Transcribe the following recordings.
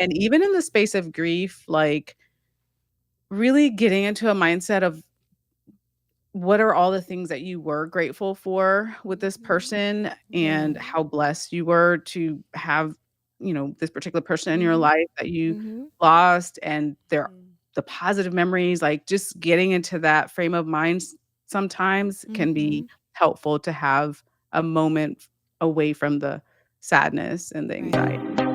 And even in the space of grief, like, really getting into a mindset of what are all the things that you were grateful for with this Mhm. person and Mhm. how blessed you were to have, this particular person in your Mhm. life that you Mhm. lost and Mhm. the positive memories, like, just getting into that frame of mind sometimes can be Mhm. helpful to have a moment away from the sadness and the Right. anxiety.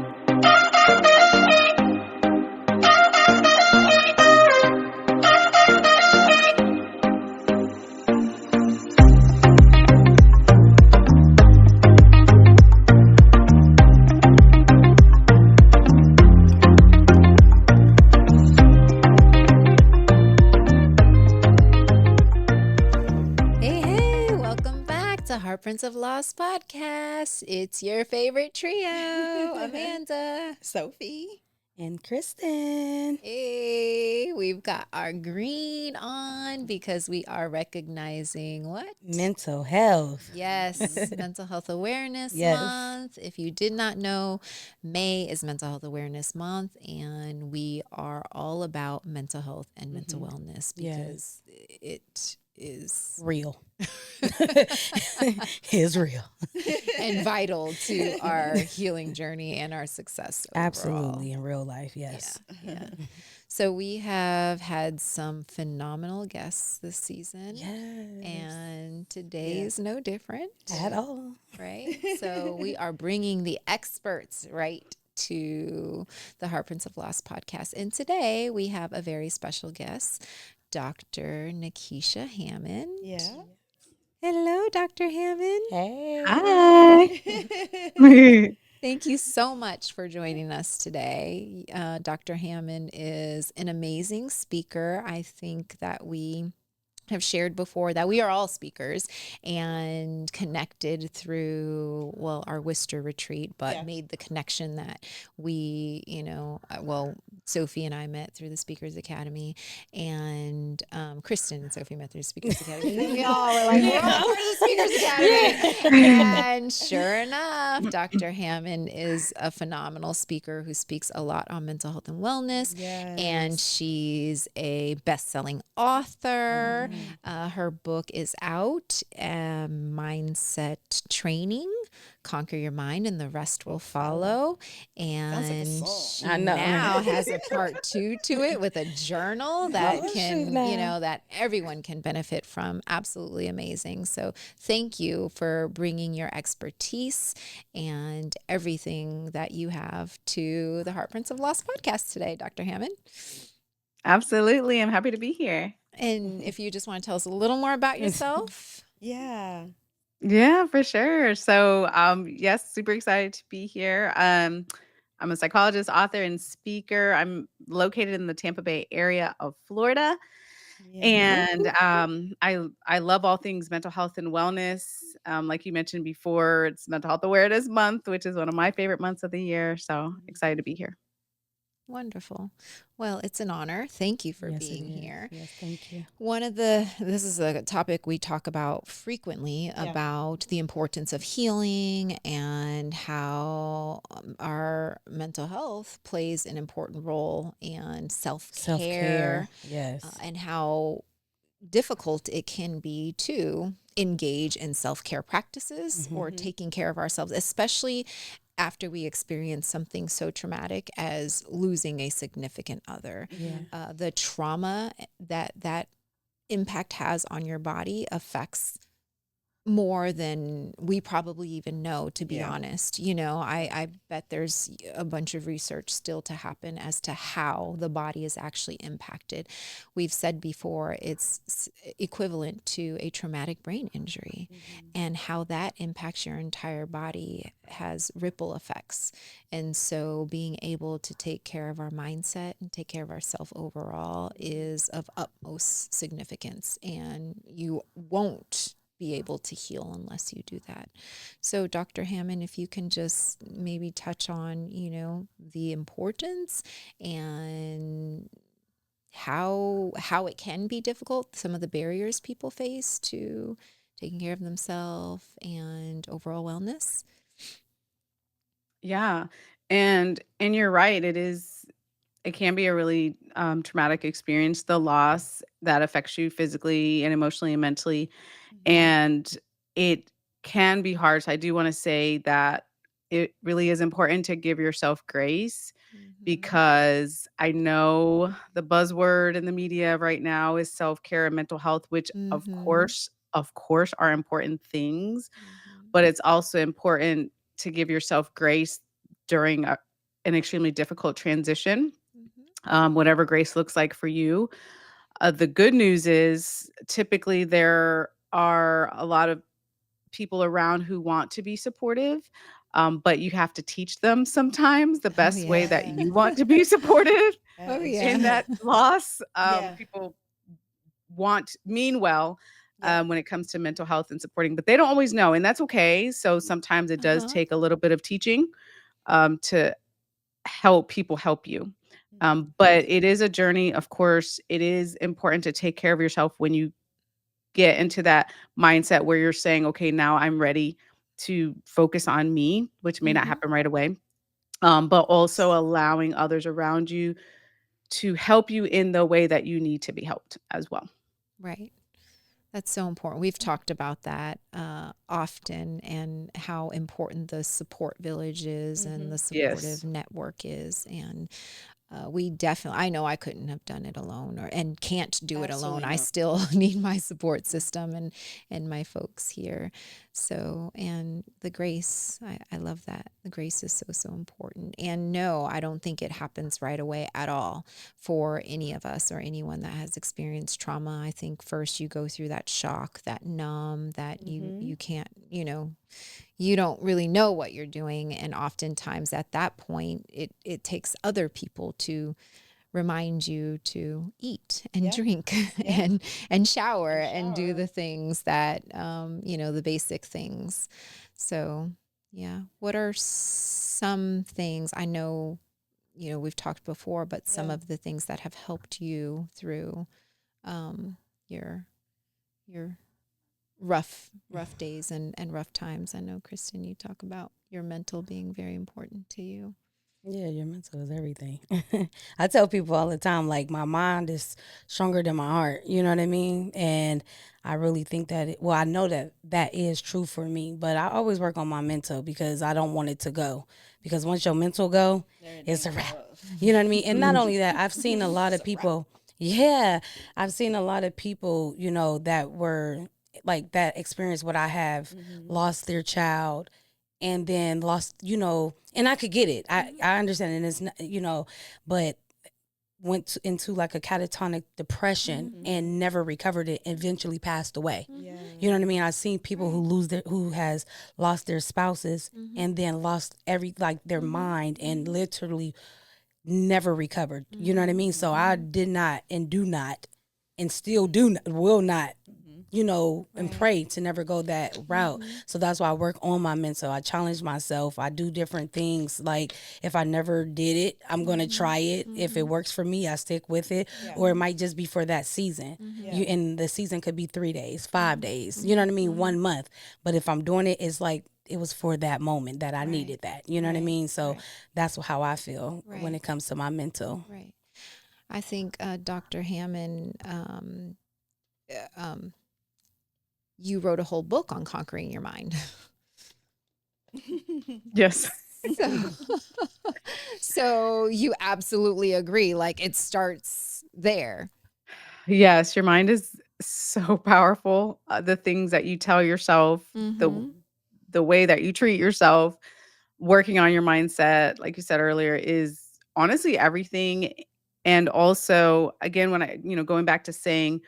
Hey, hey, welcome back to Heartprints of Loss podcast. It's your favorite trio, Amanda. Sophie and Kristin. Hey, we've got our green on because we are recognizing what? Mental health. Yes, Mental Health Awareness Yes. Month. If you did not know, May is Mental Health Awareness Month, and we are all about mental health and mental wellness because it is Real. It's real. and vital to our healing journey and our success overall. Absolutely. In real life, Yeah, yes. yeah. So we have had some phenomenal guests this season, Yes. and today is no different, At all. right? So we are bringing the experts right to the Heartprints of Loss podcast. And today we have a very special guest, Dr. Nekeshia Hammond. Yeah. Hello, Dr. Hammond. Hey. Hi. Thank you so much for joining us today. Dr. Hammond is an amazing speaker. I think that we have shared before that we are all speakers and connected through, well, our Worcester retreat, but made the connection that we, Sophie and I met through the Speakers Academy, and Kristin and Sophie met through the Speakers Academy. And we all were like, we're all part of the Speakers Academy. And sure enough, Dr. Hammond is a phenomenal speaker who speaks a lot on mental health and wellness. And she's a best-selling author. Her book is out, Mindset Training, Conquer Your Mind and the Rest Will Follow. And she I know, now right? has a part 2 to it with a journal that that everyone can benefit from. Absolutely amazing. So thank you for bringing your expertise and everything that you have to the Heartprints of Loss podcast today, Dr. Hammond. Absolutely. I'm happy to be here. And if you just want to tell us a little more about yourself. Yeah, for sure. So, yes, super excited to be here. I'm a psychologist, author, and speaker. I'm located in the Tampa Bay area of Florida, and I love all things mental health and wellness. Like you mentioned before, it's Mental Health Awareness Month, which is one of my favorite months of the year. So excited to be here. Wonderful. Well, it's an honor. Thank you for Yes, it being is. here. Yes, thank you. This is a topic we talk about frequently about the importance of healing and how our mental health plays an important role in self-care, Yes. and how difficult it can be to engage in self-care practices or taking care of ourselves, especially after we experience something so traumatic as losing a significant other. The trauma that impact has on your body affects more than we probably even know, to be honest. I bet there's a bunch of research still to happen as to how the body is actually impacted. We've said before, it's equivalent to a traumatic brain injury, and how that impacts your entire body has ripple effects. And so being able to take care of our mindset and take care of ourselves overall is of utmost significance, and you won't be able to heal unless you do that. So Dr. Hammond, if you can just maybe touch on, the importance and how it can be difficult, some of the barriers people face to taking care of themselves and overall wellness. Yeah. And you're right, it can be a really, traumatic experience, the loss that affects you physically and emotionally and mentally, Mhm. and it can be hard. So I do wanna say that it really is important to give yourself grace, Mhm. because I know the buzzword in the media right now is self-care and mental health, which Mhm. of course are important things, Mhm. but it's also important to give yourself grace during an extremely difficult transition, Mhm. whatever grace looks like for you. The good news is typically there are a lot of people around who want to be supportive, but you have to teach them sometimes the Oh, best way yeah. that Yeah. you want to be supportive Oh, That is in yeah. true. that loss. Yeah. People mean well, Yep. when it comes to mental health and supporting, but they don't always know, and that's okay. So sometimes it does Uh-huh. take a little bit of teaching, to help people help you. Mhm. But it is a journey. Of course, it is important to take care of yourself when you get into that mindset where you're saying, okay, now I'm ready to focus on me, which may not Mhm. happen right away. But also allowing others around you to help you in the way that you need to be helped as well. Right. That's so important. We've talked about that often and how important the support village is and the Mhm. supportive Yes. network is. And we definitely, I know I couldn't have done it alone and can't do it alone. Absolutely I not. still need my support system and my folks here. So, and the grace, I love that. The grace is so, so important. And no, I don't think it happens right away at all for any of us or anyone that has experienced trauma. I think first you go through that shock, that numb, that you Mhm. can't, you don't really know what you're doing, and oftentimes at that point it takes other people to remind you to eat and Yeah. drink Yeah. and shower And and do shower. the things that the basic things. So yeah, what are some things, I know we've talked before, but some Yeah. of the things that have helped you through um your your rough days and rough times? I know, Kristin, you talk about your mental being very important to you. Yeah, your mental is everything. I tell people all the time, like, my mind is stronger than my heart. You know what I mean? And I really think that, I know that that is true for me, but I always work on my mental because I don't want it to go. Because once your mental go, it's a wrap. You know what I mean? And not only that, I've seen a lot of people, yeah, I've seen a lot of people, that were like that experience what I have, Mhm. lost their child and then lost, and I could get it. I understand, and it's not, but into like a catatonic depression Mhm. and never recovered it, eventually passed away. Mhm. You know what I mean? I've seen people Right. who has lost their spouses Mhm. and then lost like their Mhm. mind and Mhm. literally never recovered. You know what I Mhm. mean? So I Mhm. did not and do not and still do not, will not, Mhm. and Right. pray to never go that route. Mhm. So that's why I work on my mental. I challenge myself. I do different things. Like if I never did it, I'm going to Mhm. try it. If it Mhm. works for me, I stick with it. Yeah. Or it Mhm. might just be for that season. Mhm. You Yeah. and the season could be 3 days, 5 days. You know what Mhm. I mean? Mhm. 1 month. But if I'm doing it, it's like it was for that moment that I Right. needed that. You know what I Right. mean? So Right. that's how I feel when Right. it comes to my mental. Right. I think Dr. Hammond, you wrote a whole book on conquering your mind. Yes. So, so you absolutely agree. Like it starts there. Yes, your mind is so powerful. The things that you tell yourself, the Mm-hmm. the way that you treat yourself, working on your mindset, like you said earlier, is honestly everything. And also, again, when going back to saying,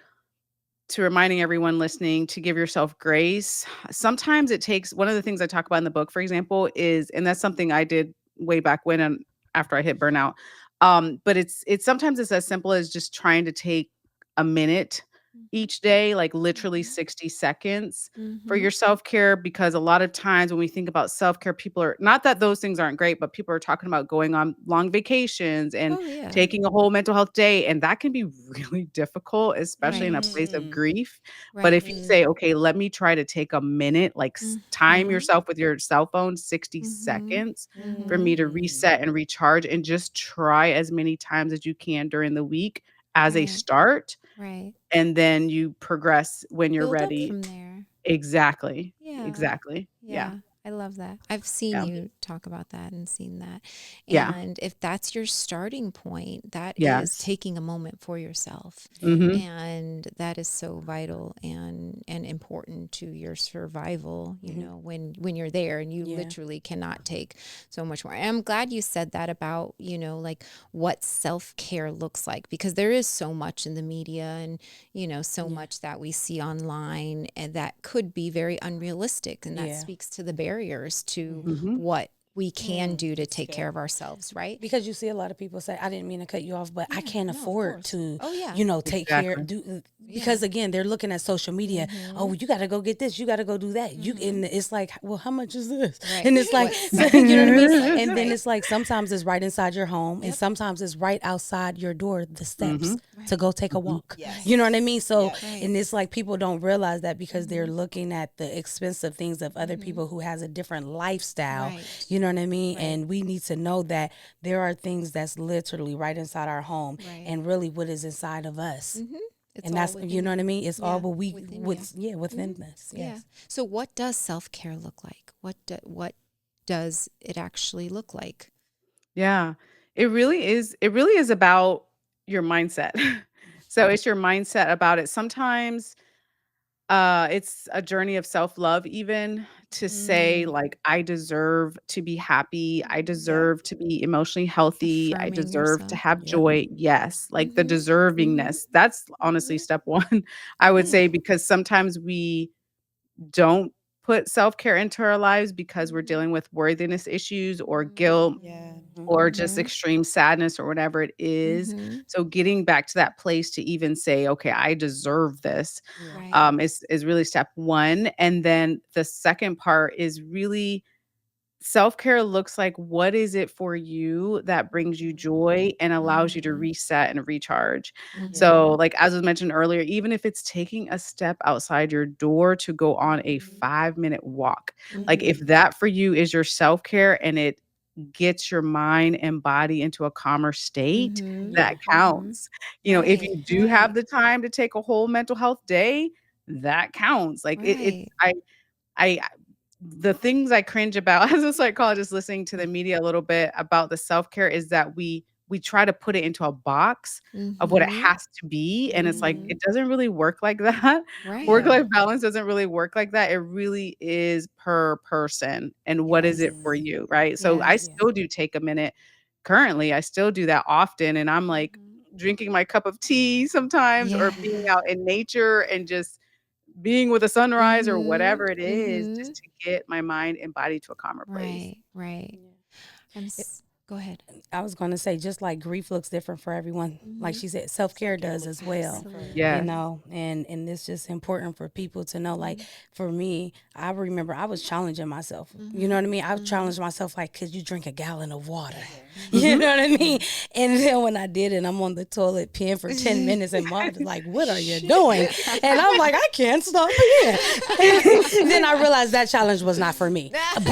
to reminding everyone listening to give yourself grace. Sometimes it takes, one of the things I talk about in the book, for example, is, and that's something I did way back when and after I hit burnout. But it's sometimes it's as simple as just trying to take a minute each day, like literally Mhm. 60 seconds for Mhm. your self-care, because a lot of times when we think about self-care, people are not that those things aren't great, but people are talking about going on long vacations and Oh, yeah. taking a whole mental health day, and that can be really difficult, especially in Right. a place of Mm, grief. But Right. if you say, "Okay, let me try to take a minute, like time Mhm. yourself with your cell phone 60 Mhm. seconds for Mhm. me to mm, reset and recharge, and just try as many times as you can during the week as a Right. start, Right. and then you progress when you're Build up ready." from there. Exactly. Yeah. Exactly. Yeah. Yeah, I love that. I've seen Yeah. you talk about that and seen that. Yeah. And if that's your starting point, that is Yes. taking a moment for yourself. yeah. Mhm. And that is so vital and important to your survival, Mhm. when you're there and you Yeah. literally cannot take so much more. And I'm glad you said that about, like what self-care looks like, because there is so much in the media and so Yeah. much that we see online and that could be very unrealistic. And that Yeah. speaks to the barriers to Mhm. Mhm. what we can do to That's take care good. of ourselves, right? Because you see a lot of people say, I didn't mean to cut you off, but I Yeah, can't no, of afford course. to, Oh, yeah. take care, Exactly. because Yeah. again, they're looking at social media. Mm-hmm. Oh, you got to go get this. You got to go do that. Mm-hmm. And it's like, well, how much is this? Right. And it's like, What so, you know what I self-care mean? looks like, And then right? it's like, sometimes it's right inside your home and Yep. sometimes it's right outside your door, the steps Mhm. to Right. go take a Mhm. walk. Right. You know what I Yes. mean? So, Yes. Right. and it's like people don't realize that because they're Mm-hmm. looking at the expensive things of other Mm-hmm. people who has a different lifestyle. Right. You know what I mean? Right. And we need to know that there are things that's literally right inside our home Right. and really what is inside of us. Mm-hmm. It's And all that's, you within know what I you. mean? It's all Yeah, what we, within you. what's, yeah, Mm-hmm. within us. Yeah. Yes. So what does self-care look like? What does it actually look like? Yeah. It really is about your mindset. So it's your mindset about it. Sometimes it's a journey of self-love, even to say, Mm-hmm. like, I deserve to be happy, I Yeah. deserve to be emotionally healthy, I Affirming deserve to yourself. have Yep. joy. Yes, like the Mm-hmm. Mm-hmm. deservingness. That's honestly Mm-hmm. step one, I would Mm, say, because sometimes we don't put self-care into our lives because we're Mm-hmm. dealing with worthiness issues or guilt yeah. Mm-hmm. or just Mm-hmm. extreme sadness or whatever it is. Mm-hmm. So getting back to that place to even say, "Okay, I deserve this," Yeah. Right. is really step 1, and then the second part is really self-care looks like, what is it for you that brings you Mm-hmm. joy and allows you to Mm-hmm. reset and recharge? Yeah. So, Mm-hmm. like, as was mentioned earlier, even if it's taking a step outside your door to go on a Mm-hmm. 5-minute walk, like, Mm-hmm. if that for you is your self-care and it gets your mind and body into a calmer state, Mm-hmm. that Yeah. Mm-hmm. counts. If Right. you do have Right. the time to take a whole mental health day, that counts. Like, it's Right. I the things I cringe about as a psychologist listening to the media a little bit about the self-care is that we try to put it into a box of what it Mm-hmm. has to be, and it's like, Mm-hmm. it doesn't really work like that. Right. Yeah. Work-life balance doesn't really work like that. It really is per person and what is it for Yes. Mm-hmm. you, right? So I Yes. Yeah. still do take a minute. Currently, I still do that often, and I'm, like, Mm-hmm. drinking my cup of tea sometimes or being Yeah. out in nature and just being with the sunrise or Mm-hmm. whatever it is, Mm-hmm. just to get my mind and body to a calmer place. Right. Right. Yeah. Go ahead. I was going to say, just like grief looks different for everyone, like Mm-hmm. she said, self care Self-care does looks as well. different for everyone. Yes. Absolutely. And it's just important for people to know. Like Mm-hmm. for me, I remember I was challenging myself. You know Mm-hmm. what I mean? I Mm-hmm. challenged myself, like, could you drink a gallon of water? You Mhm. know what I mean? Yeah. And then when I did it, I'm on the toilet peeing for 10 minutes, and mom's like, "What are you doing?" And I'm like, "I can't stop peeing." Then I realized that challenge was not for me, but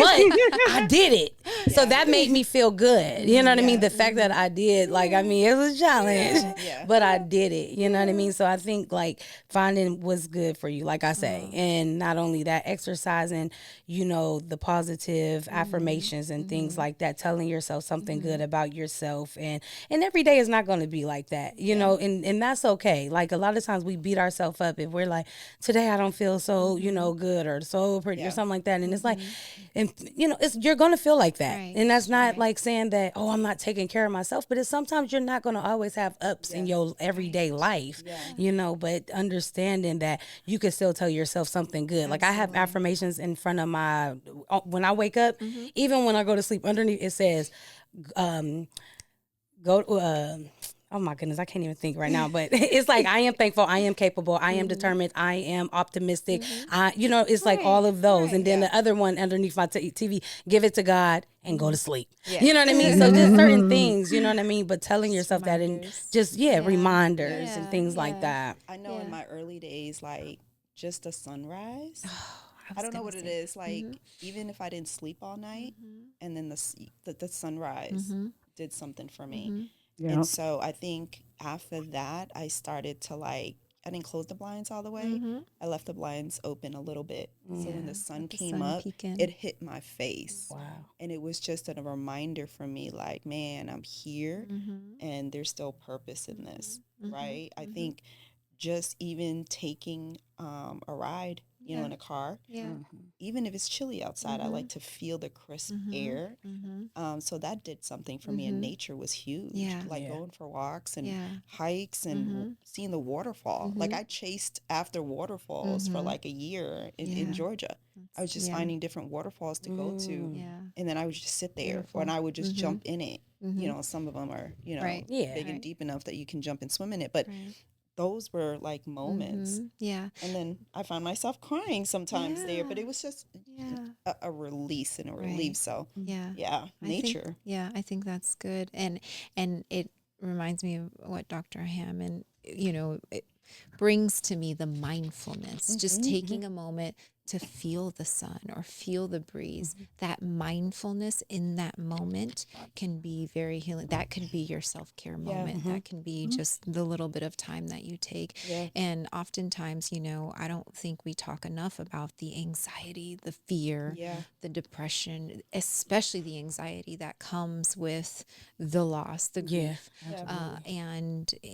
I did it. So Yeah. that made me feel good. You know what I mean? Yeah. The fact that I did, like, I mean, it was a challenge, Yeah. but I did it. You know what I mean? So I think like finding what's good for you, like I say, Uh-huh. and not only that, exercising, the positive Mm-hmm. affirmations and things Mm-hmm. like that, telling yourself something Mm-hmm. good about yourself. And every day is not going to be like that, Yeah. and that's okay. Like a lot of times we beat ourselves up if we're like, today I don't feel so, Mm-hmm. good or so pretty or Yeah. something like that. And it's like, Mm-hmm. and you're gonna feel like that, Right. and that's not Right. like saying that, oh, I'm not taking care of myself, but it's sometimes you're not gonna always have ups in Yes. your everyday Right. life, Yeah. Yeah. but understanding that you can still tell yourself something good. Like I have Absolutely. affirmations in front of my when I wake up, Mm-hmm. even when I go to sleep, underneath it says, um go oh my goodness, I can't even think right now, but it's like I am thankful, I am capable, I am Mhm. determined, I am optimistic. Mhm. It's like Right. all of those. And Right. then Yeah. the other one underneath my TV, give it to God and go to Mhm. sleep. Yeah. You know what I mean? So just certain Mhm. things, you know what I mean? But telling Just yourself that and reminders. just, yeah, Yeah. reminders and Yeah. things like Yeah. that. I know in Yeah. my early days, like just the sunrise. Oh, I I was don't know gonna what it say that. is. Like Mhm. even if I didn't sleep all night, Mhm. and then the sunrise Mhm. did something for me. Mhm. And Yeah. so I think after that, I started to like, I didn't close the blinds all the way. Mhm. I left the blinds open a little bit. So when Yeah. the sun Let the came sun up, peek in. it hit my face. Wow. And it was just a reminder for me like, man, I'm here Mhm. and there's still purpose in this, Mhm. Mhm. right? I Mhm. think just even taking a ride, Yeah. in a car, Yeah. Mhm. even if it's chilly outside, I like Mhm. to feel the crisp Mhm. air. Mhm. So that did something for me, and Mhm. nature was huge. Yeah. Like Yeah. going for walks and Yeah. hikes and Mhm. seeing the waterfall. Like Mhm. I chased after waterfalls for Mhm. like a year in Yeah. Georgia. I was just Yeah. finding different waterfalls to go to, Mm. Yeah. and then I would just sit there, or and Beautiful. I would just Mhm. jump in it. Mhm. Some of them are, Right. Yeah. big and Right. deep enough that you can jump and swim in it. But Right. those were like moments. Mhm. Yeah. And then I found myself crying sometimes there, but Yeah. it was just Yeah. a release and a relief. Right. So, Yeah. yeah, nature. I think that's good. And it reminds me of what Dr. Hammond, it brings to me the mindfulness, just Mm-hmm. taking a moment to feel the sun or feel the breeze. That mindfulness in that moment can be very healing. That could be your self-care Yeah. moment. That can be just the little bit of time that you take. Yeah. And oftentimes, I don't think we talk enough about the anxiety, the fear, Yeah. the depression, especially the anxiety that comes with the loss, the Yeah. grief, Yeah. Absolutely.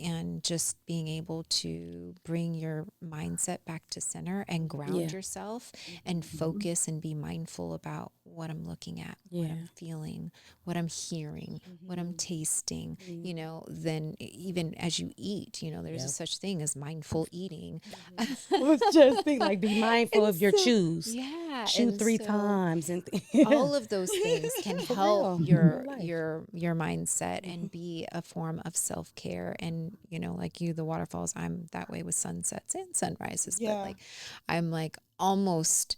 and just being able to bring your mindset back to center and ground Yeah. yourself and Mm-hmm. focus and be mindful about what I'm looking at, what Yeah. I'm feeling, what I'm hearing, what I'm Mm-hmm. tasting. Mm. Then even as you eat, there's a Yep. such thing as mindful eating. I was just thinking, like, be mindful And of your so, chews. yeah, Chew and three so times and yeah, all of those things can for help real, in your real life. your mindset Mhm. and be a form of self-care. And like you, the waterfalls, I'm that way with sunsets and sunrises, but Yeah. like I'm like almost,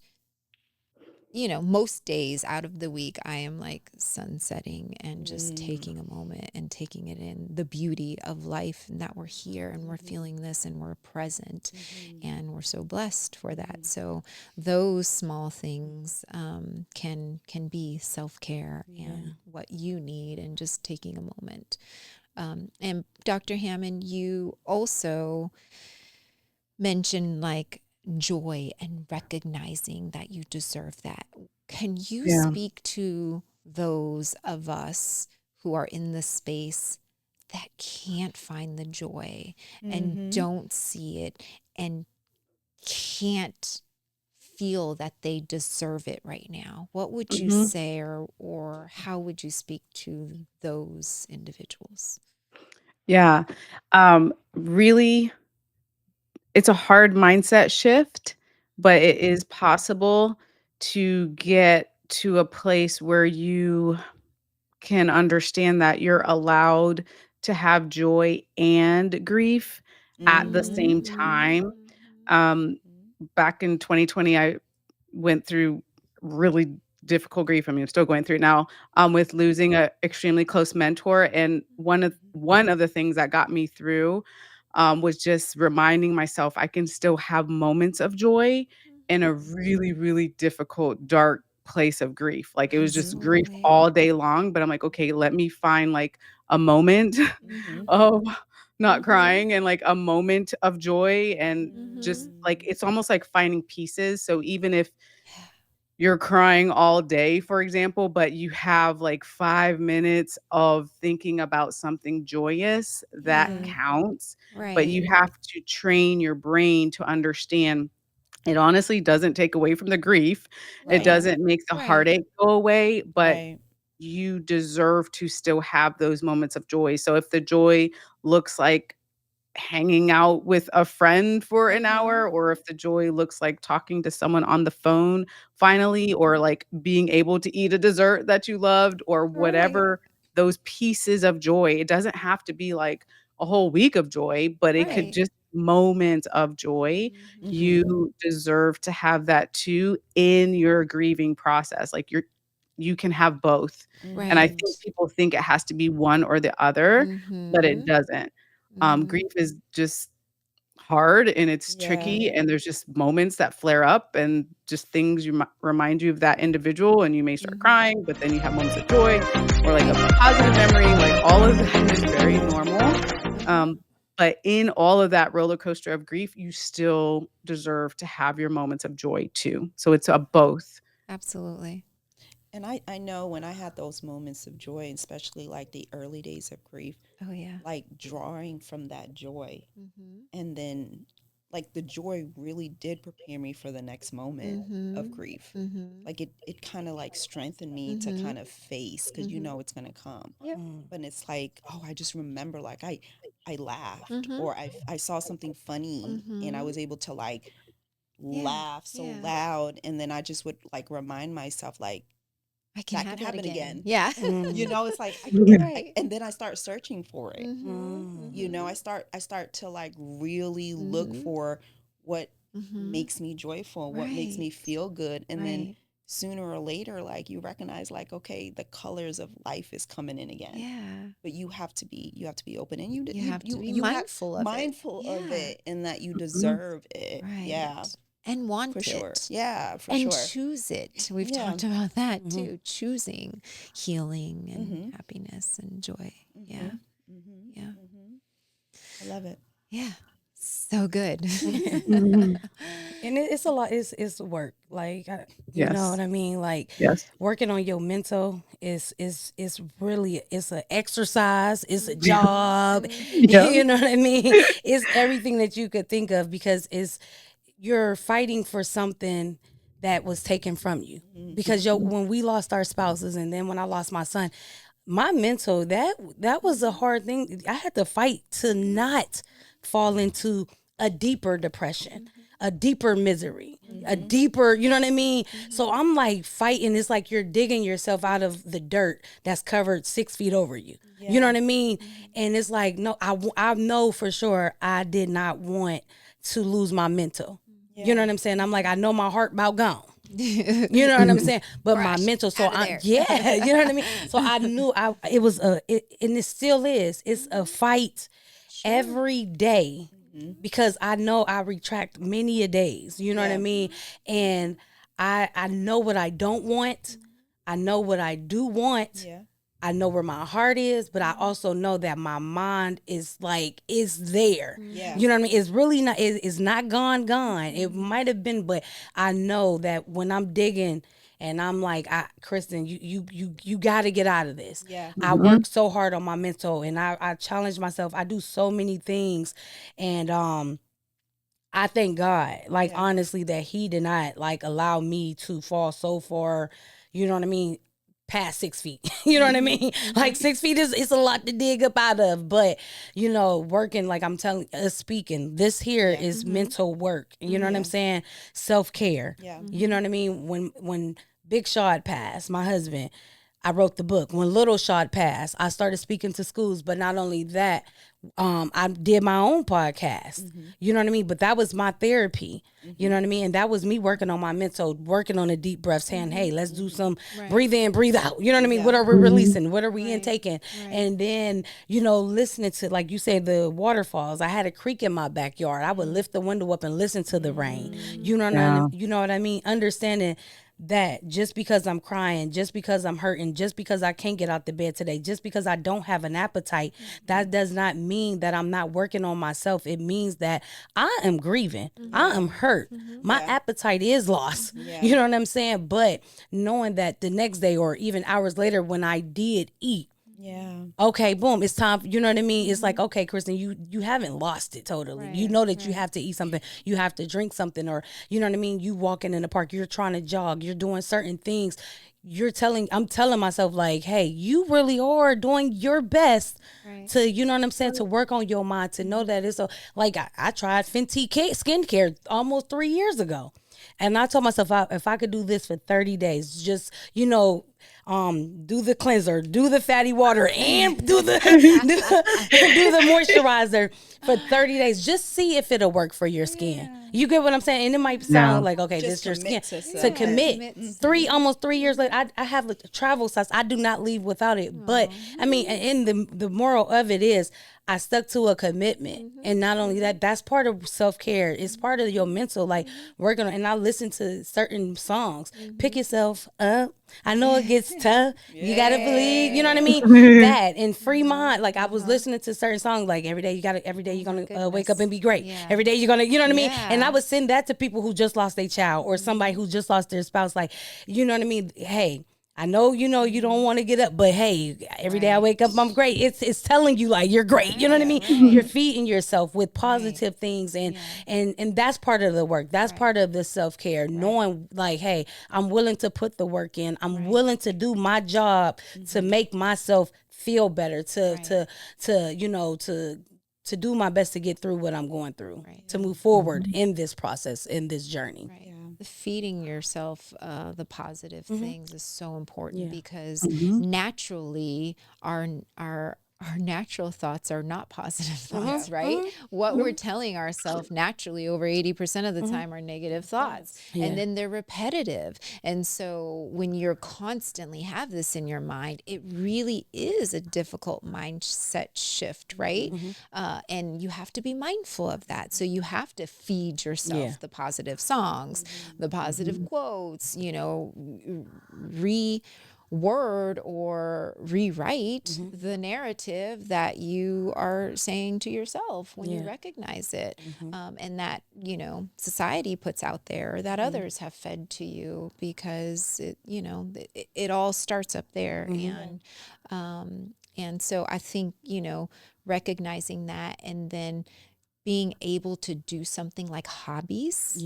most days out of the week, I am like sunsetting and just Mm. taking a moment and taking it in, the beauty of life, and that we're here and we're Mm-hmm. feeling this and we're present, Mm-hmm. and we're so blessed for that. Mm-hmm. So those small things can be self-care Yeah. and what you need, and just taking a moment. And Dr. Hammond, you also mentioned like joy and recognizing that you deserve that. Can you Yeah. speak to those of us who are in the space that can't find the joy and Mm-hmm. don't see it and can't feel that they deserve it right now? What would you Mhm. say, or how would you speak to those individuals? Yeah. Really, it's a hard mindset shift, but it is possible to get to a place where you can understand that you're allowed to have joy and grief at the Mm-hmm. same Mhm. time. Um, Back in 2020, I went through really difficult grief. I mean, I'm still going through it now, with losing a extremely close mentor, and one of the things that got me through, was just reminding myself I can still have moments of joy in a Mhm. really, really difficult, dark place of grief. Like, it was just grief Absolutely. all day long, but I'm like, "Okay, let me find, like, a moment Mm-hmm. Mhm. of not Mhm. crying and, like, a moment of joy," and just, Mhm. like, it's almost like finding pieces. So even if Yeah. you're crying all day, for example, but you have, like, 5 minutes of thinking about something joyous, that Yeah. counts. But Right. you have to train your brain to understand it honestly doesn't take away from the grief. It Right. Yeah. doesn't make the Right. heartache go away, but Right. you deserve to still have those moments of joy. So if the joy looks like hanging out with a friend for an Uh-huh. hour, or if the joy looks like talking to someone on the phone finally, Mhm. or like being able to eat a dessert that you loved, or Right. whatever those pieces of joy. It doesn't have to be like a whole week of joy, but it could Right. just moments of joy. Mhm. Mm-hmm. You deserve to have that too in your grieving process. Like you can have both. And I Mm-hmm. think Right. people think it has to be one or the other, but it Mhm. doesn't. Mhm. Grief is just hard and it's Yeah. tricky and there's just moments that flare up and just things remind you of that individual and you may start Mhm. crying, but then you have moments of joy or like a Right. positive memory, like all of that is very normal. Mhm. Um, but in all of that roller coaster of grief, you still deserve to have your moments of joy too. So it's a both. Absolutely. And I know when I had those moments of joy, especially like the early days of grief, Oh yeah. like drawing from that joy, Mhm. and then like the joy really did prepare me for the next moment of Mhm. grief. Mhm. Like it kind of like strengthened me to Mhm. kind of face, because you Mhm. know it's going to come. Yep. Mm. But it's like, oh, I just remember like I laughed, Mhm. or I saw something funny and I Mhm. was able to like Yeah. laugh so Yeah. loud, and then I just would like remind myself like I can that can have that happen again. again. Yeah. You Mm. know, it's like Right. and then I start searching for it. Mhm. Mm. You know, Mhm. I start to like really look Mhm. for what Mhm. makes me joyful, what makes Right. me feel good, and then Right. sooner or later like you recognize like, okay, the colors of life is coming in again. Yeah. But you have to be open, and you You you have to you be you have mindful of it. mindful of Yeah. it, and that you Mhm. deserve it. Right. Yeah, And for want sure. it. Yeah, for And sure. choose it. We've Yeah. talked about that Mhm. too. Choosing healing and Mhm. happiness and joy. Yeah. Mhm. Mhm. Yeah. Mhm. I love it. Yeah. So good. Mhm. And it's a lot. It's work. Like you know Yes. what I mean. Like Yes. working on your mental is really it's an exercise. It's a Yeah. Mhm. job. Yeah. You know what I mean. It's everything that you could think of because it's you're fighting for something that was taken from you. Mhm. Because when we lost our spouses and then when I lost my son, my mental that was a hard thing. I had to fight to not fall into a deeper depression, a deeper misery, a Mhm. deeper, you know what I mean? So Mhm. I'm like fighting. It's like you're digging yourself out of the dirt that's covered 6 feet over you. You know Yeah. what I mean? Mhm. And it's like, no, I know for sure I did not want to lose my mental. You know Yeah. what I'm saying? I'm like, I know my heart about gone. You know what I'm Mhm. saying? But my Crush mental, so out of I there. yeah, you know what I mean? So I knew it was and it still is. It's a fight Sure. every day Mhm. because I know I retract many a days. You know what I Yeah. mean? And I know what I don't want. I know what I do want. Yeah. I know where my heart is, but I also know that my mind is there. Yeah. You know what I mean? It's really not it's not gone. It Mhm. might have been, but I know that when I'm digging and I'm like, Kristin, you gotta get out of this. Yeah. I Mhm. work so hard on my mental and I challenge myself. I do so many things and I thank God, like Yeah. honestly, that He did not like allow me to fall so far, you know what I mean, past 6 feet. You know what I Mhm. mean? Like Mhm. 6 feet is it's a lot to dig up out of. But working like I'm telling speaking, this here Yeah. is Mhm. mental work. You know what I'm Yeah. saying? Self-care. Yeah. You know Mhm. what I mean? When Big Shot passed, my husband, I wrote the book. When Little Shot passed, I started speaking to schools. But not only that, I did my own podcast. Mhm. You know what I mean? But that was my therapy. You know Mhm. what I mean? And that was me working on my mental, working on a deep breath, saying, hey, Mhm. let's do Mhm. some Right. breathe in, breathe out. You know what I mean? Yeah. What are we Mhm. releasing? What are we Right. intaking? Right. And then, listening to, like you said, the waterfalls. I had a creek in my backyard. I would lift the window up and listen to the rain. Mhm. You know what I mean? Understanding that just because I'm crying, just because I'm hurting, just because I can't get out the bed today, just because I don't have an appetite, that does not mean that I'm not working on myself. It means that I am grieving. I Yeah. am hurt. Mhm. My Yeah. appetite is lost. Mhm. Yeah. You know what I'm saying? But knowing that the next day or even hours later when I did eat, Yeah. okay, boom, it's time. You know what I mean? It's like, Mhm. okay, Kristin, you haven't lost it totally. You Right. know that you Right. have to eat something, you have to drink something, or you know what I mean? You walking in the park, you're trying to jog, you're doing certain things. I'm telling myself like, hey, you really are doing your best Right. to, you know what I'm saying, to work on your mind, to know that it's like I tried Fenty skincare almost 3 years ago. And I told myself if I could do this for 30 days, just, do the cleanser, do the fatty water, and do the do the moisturizer for 30 days. Just see if it'll work for your skin. You get what I'm saying? And it might sound like, okay, Just this your skin. commit to To something. commit. Almost 3 years later, I have a travel size. I do not leave without it. But I mean, and the moral of it is I stuck to a commitment. And not only that, that's part of self-care. It's part of your mental, like working on, and I listen to certain songs. Pick yourself up. I know it gets tough. You gotta believe, you know what I mean? That and free mind. Like I was listening to certain songs, like every day you're gonna wake up and be great. Yeah. Every day you're gonna, you know what I mean? Yeah. And I would send that to people who just lost their child or somebody who just lost their spouse. Like, you know what I mean? Hey, I know you don't want to get up, but hey, every day I wake up, I'm great. It's telling you like you're great. You know what I mean? You're feeding yourself with positive things, and that's part of the work. That's part of the self-care. Knowing like, hey, I'm willing to put the work in. I'm willing to do my job to make myself feel better. To do my best to get through what I'm going through, to move forward in this process, in this journey. Right. The feeding yourself the positive things is so important because naturally our natural thoughts are not positive thoughts, right? What we're telling ourselves naturally over 80% of the time are negative thoughts. And then they're repetitive. And so when you're constantly have this in your mind, it really is a difficult mindset shift, right? And you have to be mindful of that. So you have to feed yourself the positive songs, the positive quotes, word or rewrite the narrative that you are saying to yourself when you recognize it, and that society puts out there, that others have fed to you, because it all starts up there. And so I think recognizing that, and then being able to do something like hobbies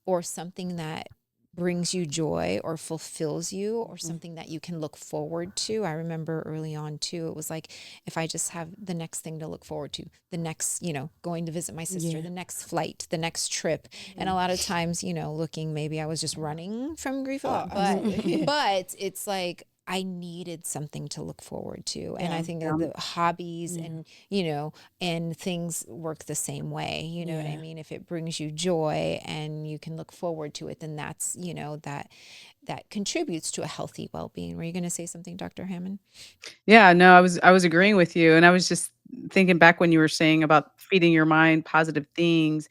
or something that brings you joy or fulfills you, or something that you can look forward to. I remember early on too, it was like, if I just have the next thing to look forward to, the next, going to visit my sister, the next flight, the next trip. And a lot of times, looking, maybe I was just running from grief, but it's like, I needed something to look forward to. And I think that the hobbies and, and things work the same way. You know what I mean? If it brings you joy and you can look forward to it, then that's, that contributes to a healthy well-being. Were you going to say something, Dr. Hammond? Yeah, no, I was agreeing with you. And I was just thinking back when you were saying about feeding your mind positive things.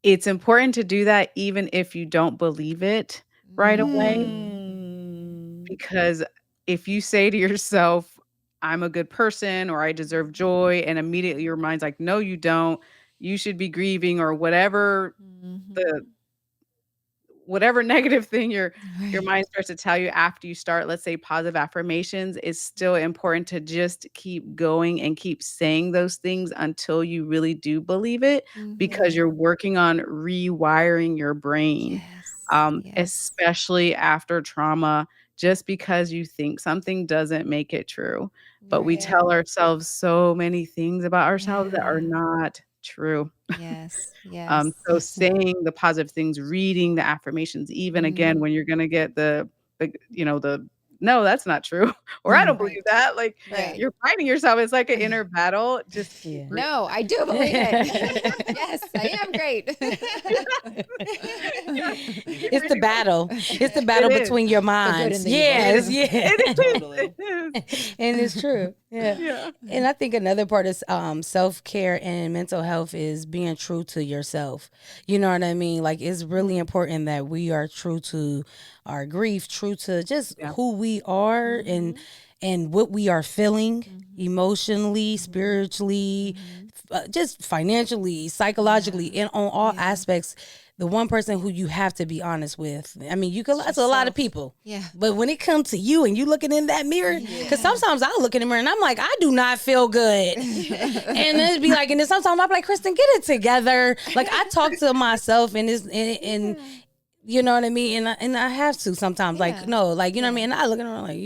It's important to do that even if you don't believe it right away. Because if you say to yourself, I'm a good person, or I deserve joy, and immediately your mind's like, no, you don't. You should be grieving, or whatever the whatever negative thing your mind starts to tell you after you start, let's say, positive affirmations, it's still important to just keep going and keep saying those things until you really do believe it, because you're working on rewiring your brain, especially after trauma. Just because you think something doesn't make it true, but we tell ourselves so many things about ourselves that are not true. Yes. So saying the positive things, reading the affirmations, even again, when you're gonna get the no, that's not true, or I don't believe that. Like, you're fighting yourself. It's like an inner battle. Just keep No, I do believe it. Yes, I am great. It's the battle. It's the battle between your minds. Yes, Totally. And it's true. Yeah. And I think another part of self-care and mental health is being true to yourself. You know what I mean? Like, it's really important that we are true to our grief, true to just who we are and what we are feeling emotionally, spiritually, just financially, psychologically, and on all aspects. The one person who you have to be honest with. I mean, you can lie to a lot of people. Yeah. But when it comes to you and you looking in that mirror, because sometimes I look in the mirror and I'm like, I do not feel good. And it'd be like, and then sometimes I'll be like, Kristin, get it together. Like, I talk to myself and you know what I mean? And I have to sometimes, like, no, like, you know what I mean? And I look at her like,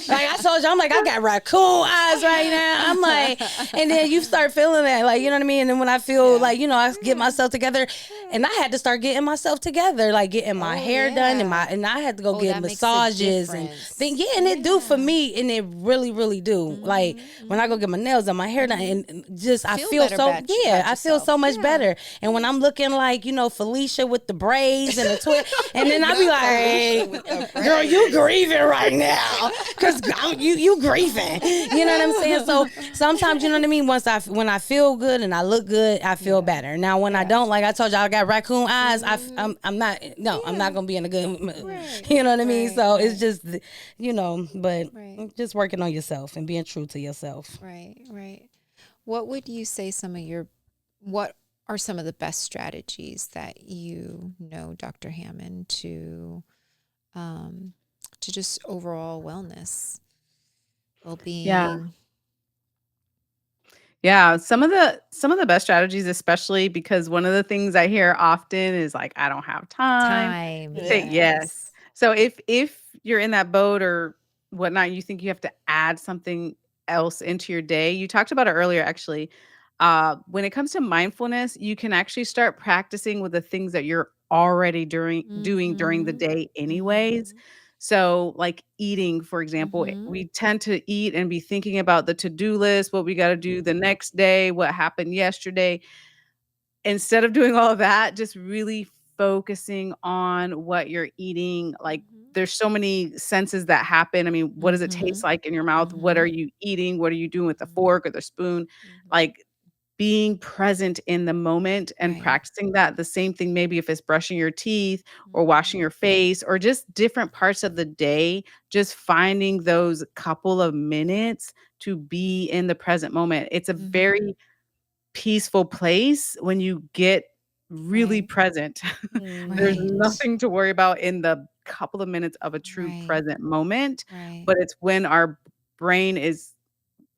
like I told you, I'm like, I got raccoon eyes right now. I'm like, and then you start feeling that, like, you know what I mean? And then when I feel like, I get myself together And I had to start getting myself together, like getting my Oh, hair done, yeah. and I had to go Oh, get that makes a massages and difference. think, yeah, and it do for Yeah. me, and it really, really do. Like when I go get my nails done, my hair done, and just I Feel feel better so, yeah, about I feel so yourself. much Yeah. better. And when I'm looking like, Felicia with the braids and the twist, and then I be Not like, Felicia with the girl, you braids. grieving right now, cause you grieving. You know what I'm saying? So sometimes, you know what I mean. When I feel good and I look good, I feel better. Now when I don't, like I told y'all, I got raccoon eyes. I'm not. No, I'm not gonna be in a good mood. Right. You know what I mean? Right. So it's Right. just, but Right. just working on yourself and being true to yourself. Right. Right. What would you say what are some of the best strategies that Dr. Hammond, um, to just overall wellness, Yeah. well-being? Yeah, some of the best strategies, especially because one of the things I hear often is like, "I don't have time." Time, Yes. yes. So if you're in that boat or whatnot, you think you have to add something else into your day. You talked about it earlier, actually. When it comes to mindfulness, you can actually start practicing with the things that you're already doing during the Mhm. day, anyways. Mhm. So, like eating, for example, Mhm. we tend to eat and be thinking about the to-do list, what we got to do the next day, what happened yesterday. Instead of doing all of that, just really focusing on what you're eating, like, Mhm. there's so many senses that happen. I mean, what does it taste Mhm. like in your mouth? What are Mhm. you eating? What are you doing with the Mhm. fork or the spoon? Mhm. Like, being present in the moment and Right. practicing that. The same thing maybe if it's brushing your teeth or washing Mhm. your face or just different parts of the day, just finding those couple of minutes to be in the present moment. It's a Mhm. very peaceful place when you get really Right. present. There's Right. nothing to worry about in the couple of minutes of a true Right. present moment, Right. but it's when our brain is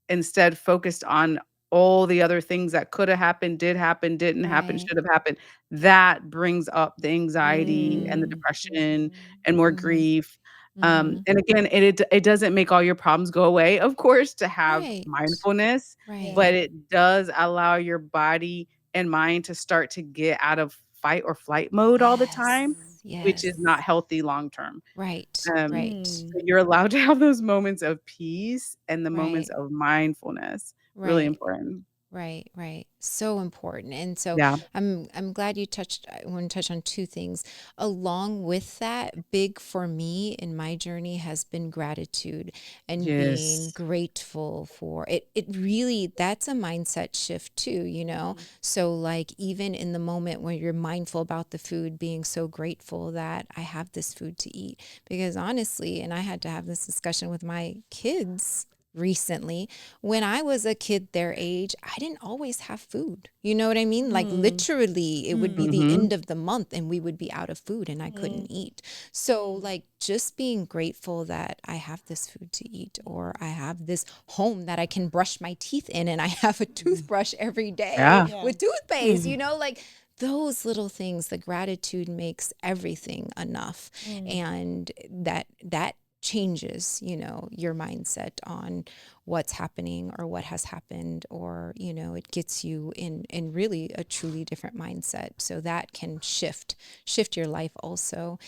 instead focused on all the other things that coulda happened, did happen, didn't happen, Right. should have happened. That brings up the anxiety and the Mm. depression Mhm. and more Mhm. grief. Mhm. And again, it doesn't make all your problems go away, of course, to have Right. mindfulness, Right. but it does allow your body and mind to start to get out of fight or flight mode all the time, Yes. which is Yes. not healthy long term. Right. Right. So you're allowed to have those moments of peace and the moments Right. of mindfulness. Really Right. important. Right, right. So important. And so Yeah. I'm glad you touched I want to touch on two things. Along with that, big for me in my journey has been gratitude and being Yes. grateful for it. It really that's a mindset shift too, you know. So like even in the moment when you're mindful about the food, being so grateful that I have this food to eat. Because honestly, and I had to have this discussion with my kids recently, when I was a kid their age, I didn't always have food. You know what I mean? Like literally, it would be the Mhm. end of the month and we would be out of food and I couldn't eat. So, like, just being grateful that I have this food to eat or I have this home that I can brush my teeth in and I have a toothbrush every day Yeah. Yeah. with toothpaste, Mhm. like those little things, the gratitude makes everything enough. And that changes, your mindset on what's happening or what has happened, or it gets you in really a truly different mindset, so that can shift your life also.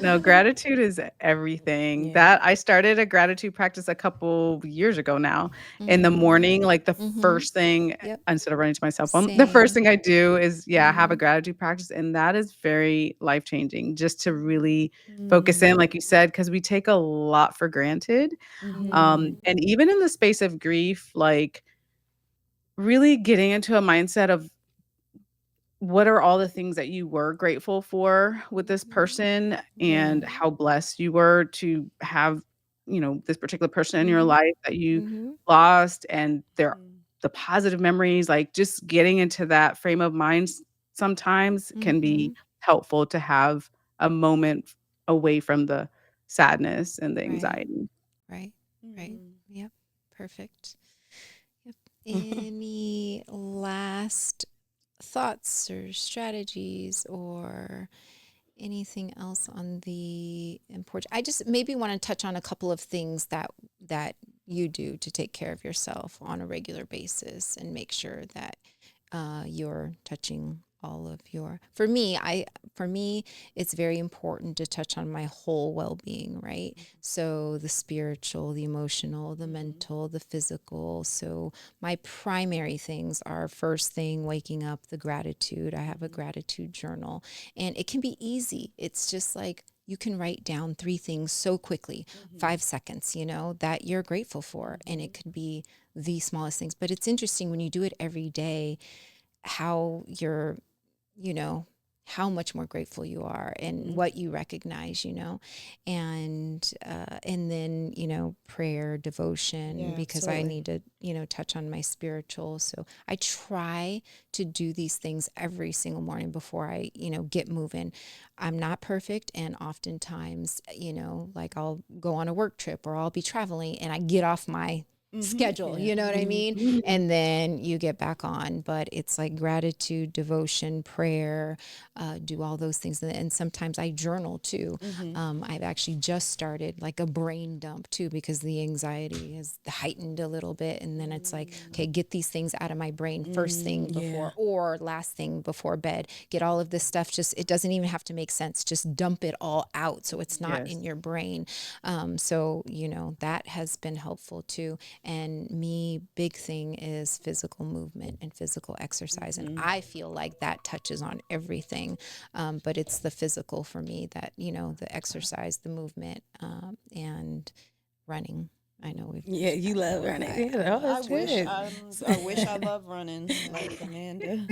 No, gratitude is everything. Yeah. That I started a gratitude practice a couple years ago now. In the Mm-hmm. morning, like the Mm-hmm. first thing Yep. instead of running to my cell phone, the first Same. thing I do is, yeah, have a Mm-hmm. gratitude practice, and that is very life-changing just to really focus Mhm. in, like you said, because we take a lot for granted. Mm-hmm. And even in the space of grief, like, really getting into a mindset of what are all the things that you were grateful for with this Mm-hmm. person and Mm-hmm. how blessed you were to have, this particular person in your Mm-hmm. life that you Mm-hmm. lost and the positive memories, like just getting into that frame of mind sometimes can Mm-hmm. be helpful to have a moment away from the sadness and the Right. anxiety. Right. Right. Mhm. Yep. Perfect. Yep. Any last thoughts or strategies or anything else on the important? I just maybe want to touch on a couple of things that you do to take care of yourself on a regular basis and make sure that you're touching all of your for me it's very important to touch on my whole well-being, right? So the spiritual, the emotional, the mental, the physical. So my primary things are, first thing, waking up, the gratitude. I have a gratitude journal, and it can be easy. It's just like you can write down three things so quickly, 5 seconds, that you're grateful for. And it could be the smallest things. But it's interesting when you do it every day, how you're, you know, how much more grateful you are and what you recognize, and then, prayer, devotion, Yeah, because I absolutely. need to, touch on my spiritual. So I try to do these things every single morning before I, get moving. I'm not perfect. And oftentimes, like I'll go on a work trip or I'll be traveling and I get off my schedule, Yeah. you know what I mean? And then you get back on. But it's like gratitude, devotion, prayer, do all those things. And sometimes I journal too. I've actually just started like a brain dump too, because the anxiety is heightened a little bit. And then it's like, okay, get these things out of my brain first thing Yeah. before or last thing before bed. Get all of this stuff. Just, it doesn't even have to make sense. Just dump it all out so it's not in Yes. your brain. So, that has been helpful too. And me, big thing is physical movement and physical exercise. And I feel like that touches on everything. But it's the physical for me that, the exercise, the movement, and running. I know we've Yeah, you love running. I, Yeah, oh, I that's wish good. I wish I love running like Amanda.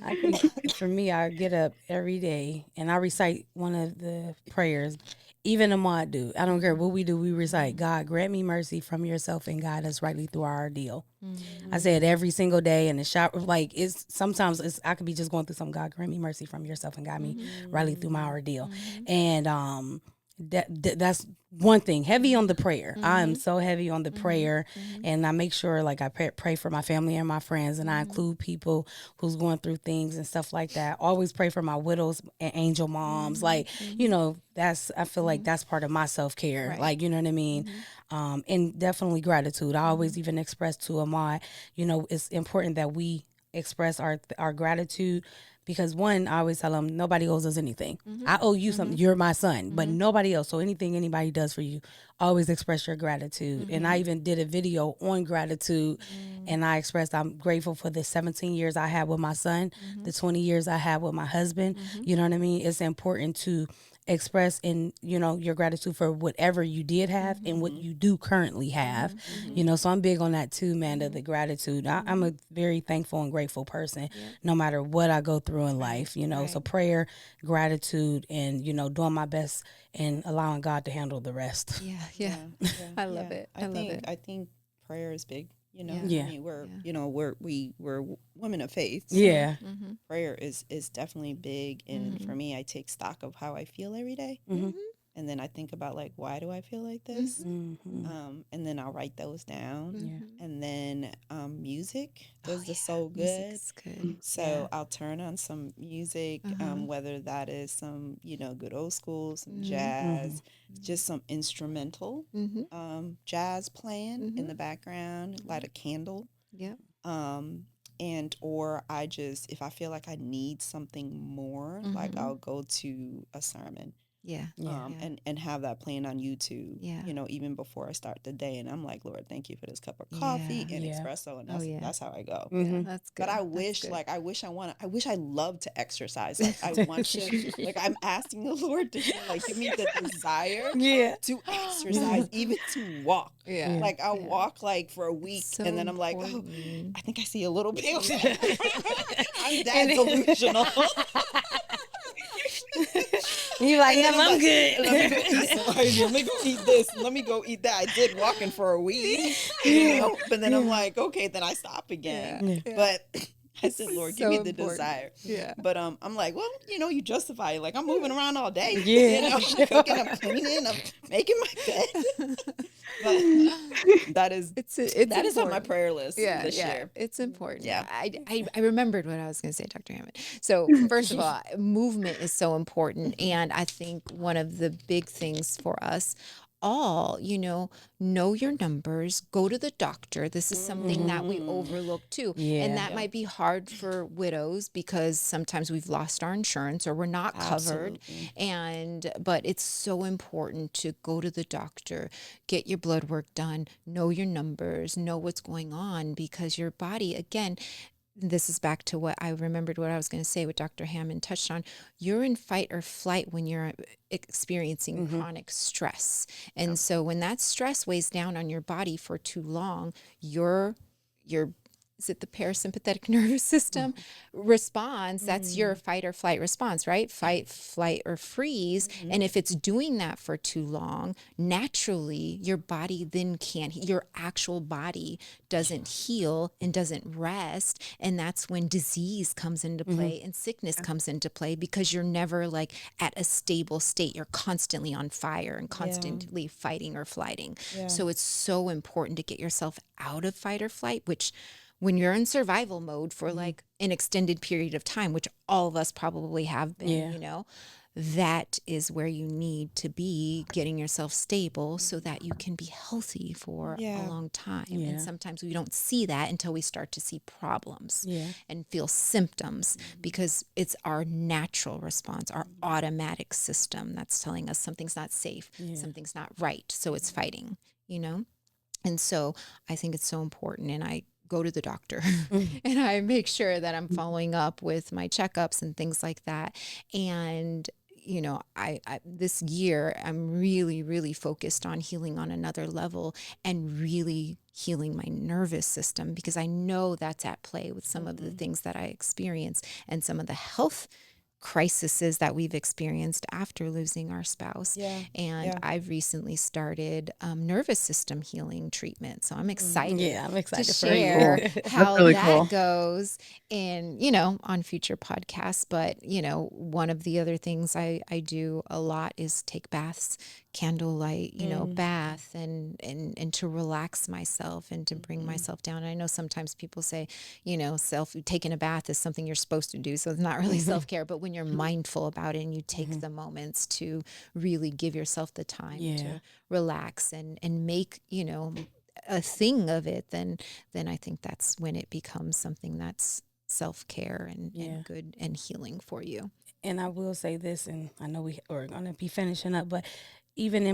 I can, for me, I get up every day and I recite one of the prayers. Even the mod do. I don't care what we do. We recite, God, grant me mercy from yourself and guide us rightly through our ordeal. I say it every single day in the shop. Like it's sometimes I could be just going through something. God, grant me mercy from yourself and guide me rightly through my ordeal. And that's one thing. Heavy on the prayer. I am so heavy on the prayer, and I make sure like I pray for my family and my friends, and I include people who's going through things and stuff like that. Always pray for my widows and angel moms. Like that's I feel like that's part of my self care. Right. Like you know what I mean. And definitely gratitude. I always even express to Ahmad, it's important that we express our gratitude because one, I always tell them nobody owes us anything. I owe you something. You're my son, but nobody else. So anything anybody does for you, always express your gratitude. And I even did a video on gratitude, and I expressed I'm grateful for the 17 years I had with my son, the 20 years I had with my husband. You know what I mean? It's important to express in your gratitude for whatever you did have and what you do currently have. So I'm big on that too, man, the gratitude. I'm a very thankful and grateful person no matter what I go through in life. So prayer, gratitude, and doing my best and allowing God to handle the rest. Yeah. Yeah, yeah, I love yeah. it. I love it. I think prayer is big. Yeah. Yeah. I mean, we're women of faith. So Yeah. prayer is definitely big. And for me, I take stock of how I feel every day. And then I think about like, why do I feel like this? And then I'll write those down. Yeah. And then music does the soul good. Music's good. So I'll turn on some music, whether that is some, good old school, some jazz, just some instrumental jazz playing in the background, light a candle. Yep. And or I just, if I feel like I need something more, like I'll go to a sermon. Yeah. And have that playing on YouTube, Yeah. even before I start the day. And I'm like, Lord, thank you for this cup of coffee and Yeah. espresso. And Oh, yeah. that's how I go. Yeah, that's good. But I That's wish, good. like, I wish I love to exercise. Like, I want to, like, I'm asking the Lord to, like, give me the desire Yeah. to exercise, even to walk. Yeah. Like, I'll walk, like, for a week, So and then I'm like, oh, important. I think I see a little bit. I'm that delusional. You like, And then no, I'm good. Let me go eat some. Let me go eat this. Let me go eat that. I did walking for a week, but then I'm like, okay, then I stop again. Yeah. But I said, Lord, give So me the important. desire. Yeah. But I'm like, well, you justify it. Like I'm moving around all day. Yeah. I'm cooking, I'm cleaning, I'm making my bed. But that is that is on my important. prayer list this Yeah, year. it's important. Yeah. I remembered what I was going to say, Dr. Hammond. So first of all, movement is so important, and I think one of the big things for us all, know your numbers, go to the doctor. This is something that we overlook too. And Yeah. that might be hard for widows because sometimes we've lost our insurance or we're not covered. Absolutely. But it's so important to go to the doctor, get your blood work done, know your numbers, know what's going on, because your body, again, this is back to what I remembered what I was going to say, what Dr. Hammond touched on. You're in fight or flight when you're experiencing chronic stress. And so when that stress weighs down on your body for too long, your is it the parasympathetic nervous system responds? That's your fight or flight response, right? Fight, flight, or freeze. And if it's doing that for too long, naturally your body then your actual body doesn't heal and doesn't rest. And that's when disease comes into play and sickness comes into play, because you're never like at a stable state. You're constantly on fire and constantly fighting or flighting. So it's so important to get yourself out of fight or flight, which when you're in survival mode for like an extended period of time, which all of us probably have been, that is where you need to be, getting yourself stable so that you can be healthy for a long time. And sometimes we don't see that until we start to see problems and feel symptoms, because it's our natural response, our automatic system that's telling us something's not safe, something's not right. So it's fighting, And so I think it's so important. And I go to the doctor and I make sure that I'm following up with my checkups and things like that. And, I this year, I'm really, really focused on healing on another level and really healing my nervous system, because I know that's at play with some of the things that I experience and some of the health crises that we've experienced after losing our spouse. And I've recently started nervous system healing treatment. So I'm excited, I'm to excited for share you. how really that cool. goes in, on future podcasts. But, one of the other things I do a lot is take baths, candlelight, bath and to relax myself and to bring myself down. And I know sometimes people say, taking a bath is something you're supposed to do. So it's not really self-care, but when you're mindful about it and you take the moments to really give yourself the time to relax and make, a thing of it, then I think that's when it becomes something that's self-care and good and healing for you. And I will say this, and I know we are going to be finishing up, but even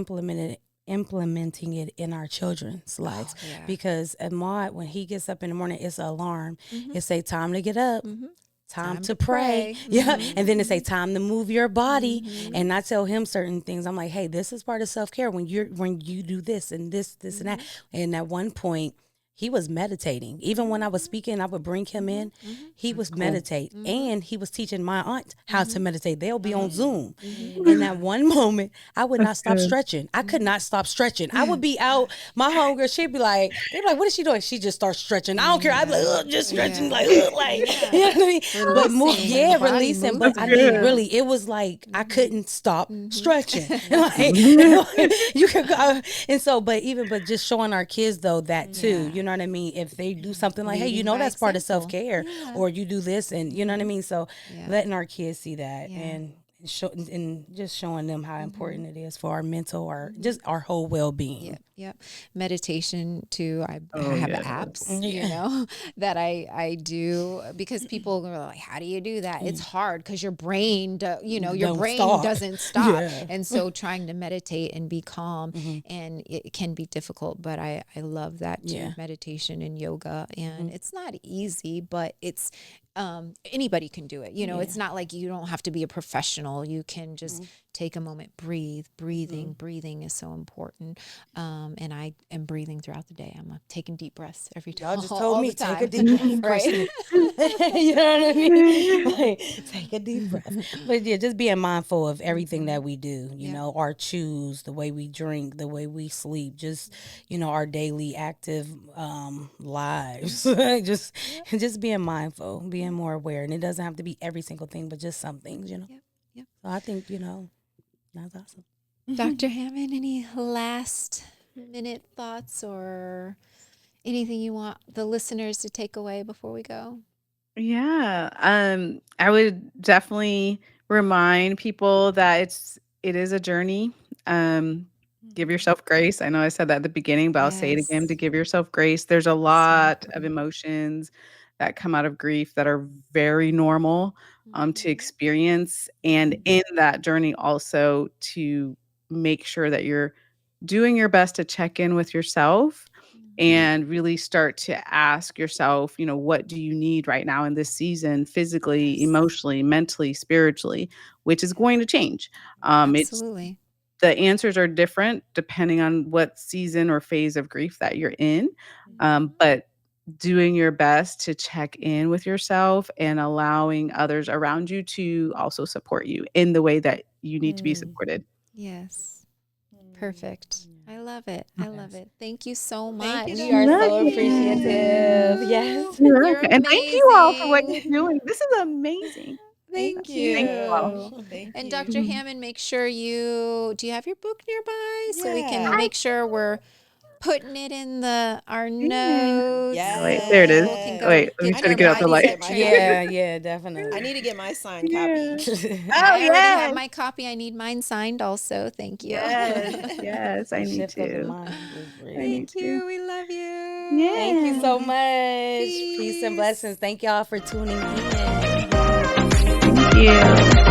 implementing it in our children's lives, because Ahmad, when he gets up in the morning, it's an alarm. It say time to get up. Time to pray. And then it say time to move your body. And I tell him certain things. I'm like, hey, this is part of self-care when you do this and this and that. And at one point he was meditating. Even when I was speaking, I would bring him in. He was meditate, and he was teaching my aunt how to meditate. They'll be on Zoom. And at one moment, I would not stop stretching. I could not stop stretching. I would be out. My homegirl, she'd be like, they'd be like, what is she doing? She just starts stretching. I don't care. I'd be like, ugh, just stretching, like, ugh, like, you know what I mean? But releasing. But I mean, really, it was like I couldn't stop stretching. Like, you could go, and so, but just showing our kids though that too. You know what I mean? If they do something like, hey, Leading by that's part of example. self-care, or you do this, and you know what I mean? So letting our kids see that and just showing them how important it is for our mental or just our whole well-being. Yep. Meditation too. I have apps, that I do, because people are like, how do you do that? It's hard because your brain, your brain doesn't stop. And so trying to meditate and be calm, and it can be difficult, but I love that too, meditation and yoga. And it's not easy, but it's, anybody can do it. It's not like you don't have to be a professional. You can just take a moment, breathe. Breathing is so important. And I am breathing throughout the day. I'm taking deep breaths every time. Y'all just told me, take a deep breath, right? You know what I mean? Like, take a deep breath. But just being mindful of everything that we do, our choose, the way we drink, the way we sleep, just, our daily active lives. Just being mindful, being more aware. And it doesn't have to be every single thing, but just some things, So I think, that's awesome. Dr. Hammond, any last minute thoughts or anything you want the listeners to take away before we go? Yeah. I would definitely remind people that it is a journey. Give yourself grace. I know I said that at the beginning, but I'll say it again, to Yes. give yourself grace. There's a So lot of important. emotions that come out of grief that are very normal, to Mhm. experience, and in that journey also to make sure that you're doing your best to check in with yourself Mhm. and really start to ask yourself, what do you need right now in this season, physically, Yes. emotionally, mentally, spiritually, which is going to change. It's Absolutely. the answers are different depending on what season or phase of grief that you're in, Mhm. but doing your best to check in with yourself and allowing others around you to also support you in the way that you need to be Mm, supported. Yes. mm. Perfect. I love it. I love Yes. it. Thank you so Thank you, much. We are Dr. so Yes. appreciative. You. Yes. You're You're welcome, and thank you all for what amazing. you're doing. This is amazing. Thank Thank Thank you all. you. you. Thank And you. Dr. Mhm. Hammond, make sure do you have your book nearby so we can Yeah. I make sure we're putting it in our did. notes Wait, so there it is. people can Yes. go Wait, let me get I try to their need get my out I the need to light. get mindset my copy. Yeah, trainer? yeah, I definitely. need to get my signed Yeah. copy. Oh, I already have yes. my copy. I need mine signed also. Thank you. Yes, yes, I The need shift of the to. mind is I real. need Thank to. you. We love you. Thank you Yeah. so much. Peace and Peace. blessings. Thank y'all for tuning in. Yes. Thank you.